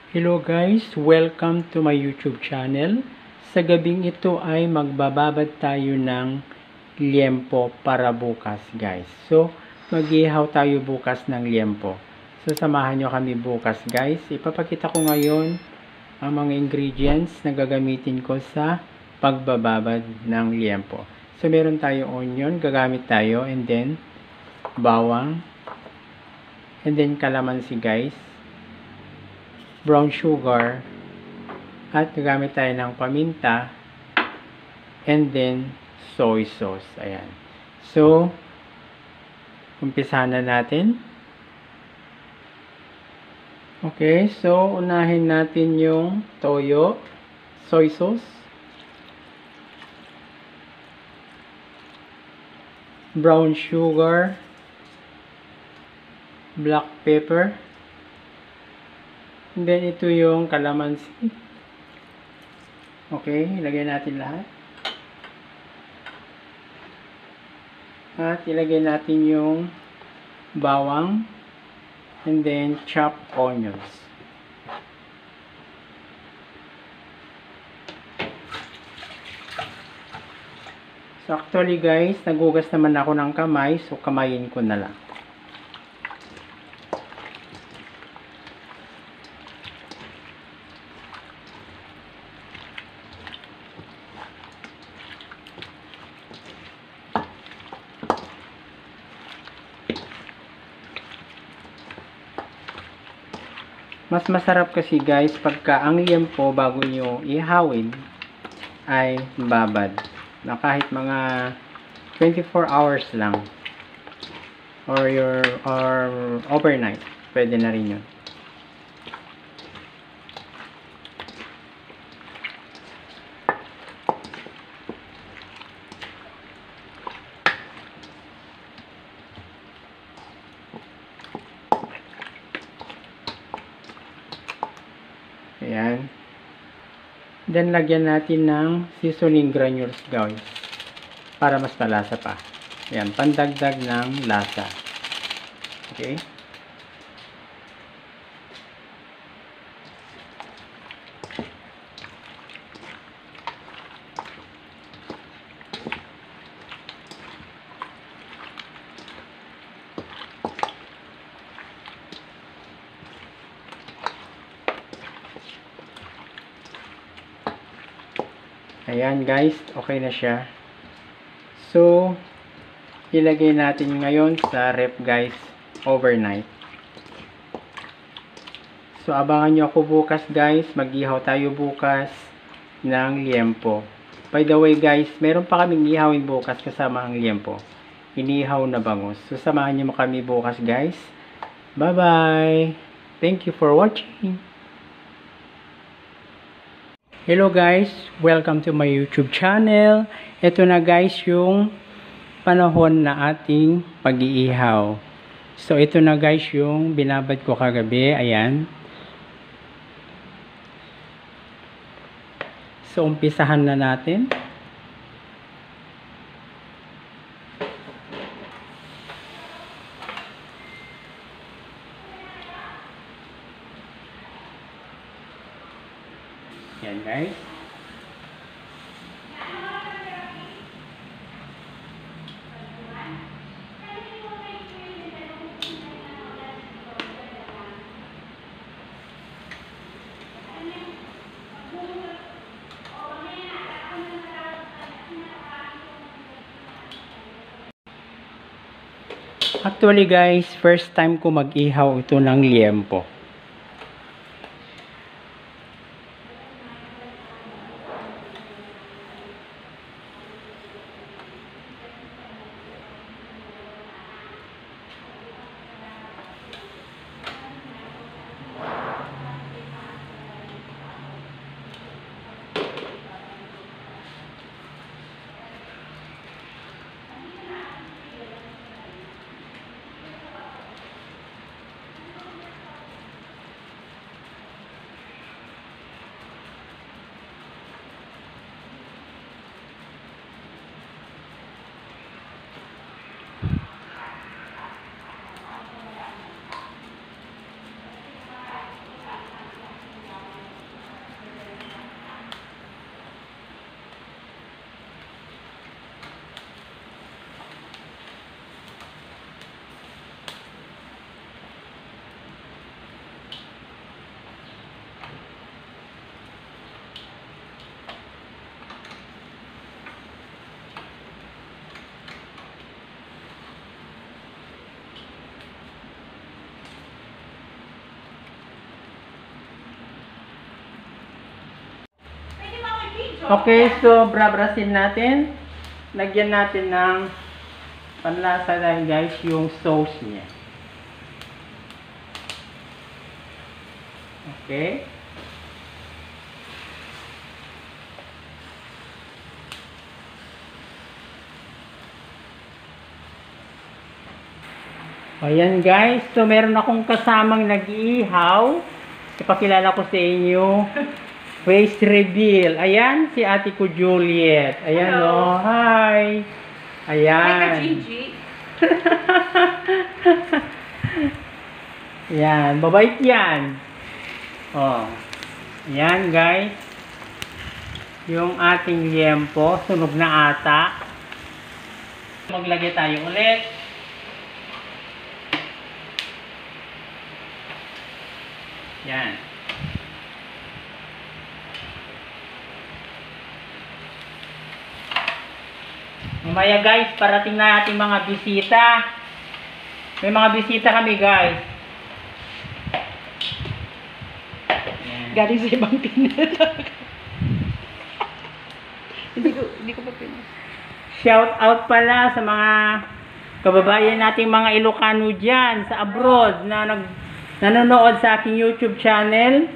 Hello guys, welcome to my YouTube channel. Sa gabing ito ay magbababad tayo ng liempo para bukas guys. So, mag-ihaw tayo bukas ng liempo. So, samahan nyo kami bukas guys. Ipapakita ko ngayon ang mga ingredients na gagamitin ko sa pagbababad ng liempo. So, meron tayo onion, gagamit tayo, and then bawang, and then kalamansi guys, brown sugar, at gagamit tayo ng paminta, and then soy sauce. Ayan. So, umpisahan na natin. Okay, so unahin natin yung toyo, soy sauce, brown sugar, black pepper, and then ito yung kalamansi. Okay, ilagay natin lahat. At ilagay natin yung bawang and then chopped onions. So actually guys, nagugas naman ako ng kamay, so kamayin ko na lang. Mas masarap kasi guys pagka ang liempo bago nyo ihawin ay babad na kahit mga 24 hours lang or overnight, pwede na rin yun. Ayan. Then, lagyan natin ng seasoning granules guys. Para mas malasa pa. Ayan. Pandagdag ng lasa. Okay. Ayan guys, okay na siya. So, ilagay natin ngayon sa ref guys, overnight. So, abangan nyo ako bukas guys, mag-ihaw tayo bukas ng liempo. By the way guys, meron pa kaming ihawin bukas kasama ang liempo. Inihaw na bangus. So, samahan nyo kami bukas guys. Bye-bye! Thank you for watching! Hello guys, welcome to my YouTube channel. Ito na guys yung panahon na ating pag-iihaw. So ito na guys yung binabad ko kagabi, ayan. So umpisahan na natin. Yan guys. Actually guys, first time ko mag-ihaw ito ng liempo. Okay, so brabrasin natin. Lagyan natin ng panlasa dahil guys yung sauce niya. Okay. Ayan guys, so meron akong kasamang nag-iihaw. Ipakilala ko sa inyo. Face reveal. Ayan, si ate ko Juliet. Ayan o, hi. Ayan. Hi, Gigi. Ayan, babait yan. Oh. Ayan guys. Yung ating liempo, sunog na ata. Maglagay tayo ulit. Yan. Mamaya guys, parating na ating mga bisita. May mga bisita kami guys. Yan. Galing sa ibang pinet. Hindi ko pa pinet. Shout out pala sa mga kababayan nating mga Ilocano dyan sa abroad na nanonood sa aking YouTube channel.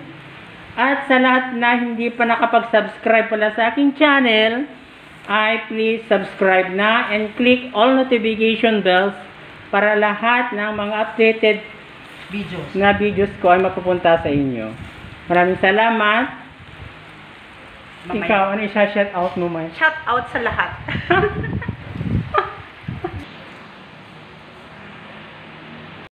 At sa lahat na hindi pa nakapag-subscribe pala sa aking channel, ay please subscribe na and click all notification bells para lahat ng mga updated videos ko ay mapupunta sa inyo. Maraming salamat. Mamaya. Ikaw, ano isa-shout out mo man? Shout out sa lahat.